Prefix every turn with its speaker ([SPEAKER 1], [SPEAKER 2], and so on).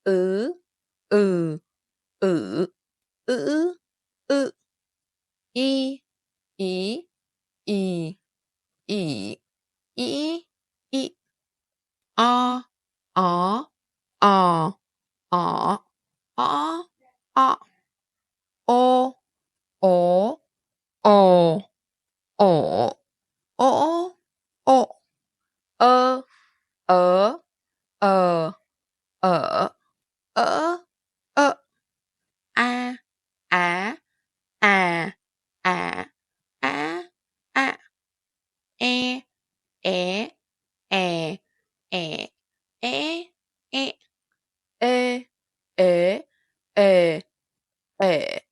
[SPEAKER 1] ứ, ừ, ử, ữ, ự, y, ý, ì, ỉ, ĩ, ị, o, ó, ò, ỏ, õ, ọ, ô, ố, ồ, ổ, ỗ, ộ, ơ, ớ, ờ, ở, ỡ, ợ, a, á, à, ả, á, ạ, e, é, è, ẻ, é, ẹ, ê, ế, ề, ể.